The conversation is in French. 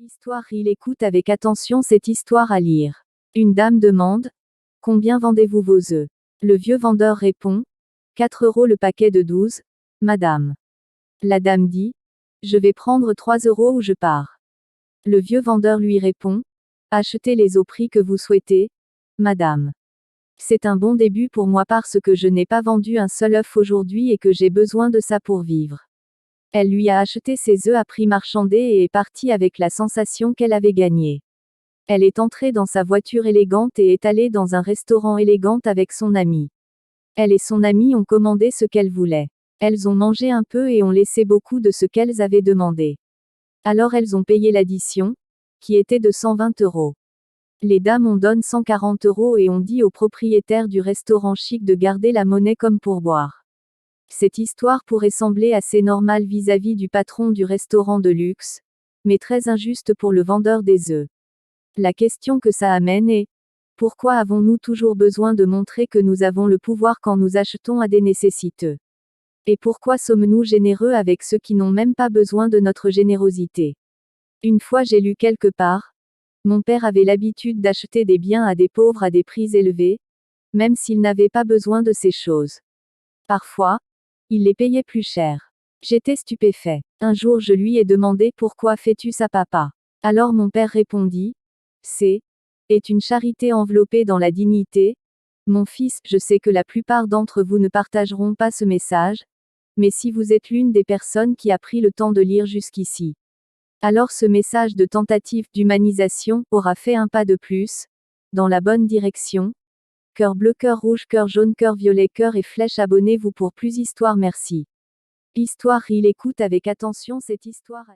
Histoire. Il écoute avec attention cette histoire à lire. Une dame demande: Combien vendez-vous vos œufs? Le vieux vendeur répond: 4 € le paquet de 12, madame. La dame dit: Je vais prendre 3 € ou je pars. Le vieux vendeur lui répond: Achetez-les au prix que vous souhaitez, madame. C'est un bon début pour moi parce que je n'ai pas vendu un seul œuf aujourd'hui et que j'ai besoin de ça pour vivre. Elle lui a acheté ses œufs à prix marchandé et est partie avec la sensation qu'elle avait gagné. Elle est entrée dans sa voiture élégante et est allée dans un restaurant élégant avec son amie. Elle et son amie ont commandé ce qu'elles voulaient. Elles ont mangé un peu et ont laissé beaucoup de ce qu'elles avaient demandé. Alors elles ont payé l'addition, qui était de 120 €. Les dames ont donné 140 € et ont dit au propriétaire du restaurant chic de garder la monnaie comme pourboire. Cette histoire pourrait sembler assez normale vis-à-vis du patron du restaurant de luxe, mais très injuste pour le vendeur des œufs. La question que ça amène est: pourquoi avons-nous toujours besoin de montrer que nous avons le pouvoir quand nous achetons à des nécessiteux? Et pourquoi sommes-nous généreux avec ceux qui n'ont même pas besoin de notre générosité? Une fois j'ai lu quelque part: mon père avait l'habitude d'acheter des biens à des pauvres à des prix élevés, même s'ils n'avaient pas besoin de ces choses. Parfois, il les payait plus cher. J'étais stupéfait. Un jour je lui ai demandé: Pourquoi fais-tu ça, papa? Alors mon père répondit: C'est est une charité enveloppée dans la dignité. Mon fils, je sais que la plupart d'entre vous ne partageront pas ce message, mais si vous êtes l'une des personnes qui a pris le temps de lire jusqu'ici, alors ce message de tentative d'humanisation aura fait un pas de plus dans la bonne direction. Cœur bleu, cœur rouge, cœur jaune, cœur violet, cœur et flèche. Abonnez-vous pour plus histoires. Merci. Histoire. Il écoute avec attention cette histoire.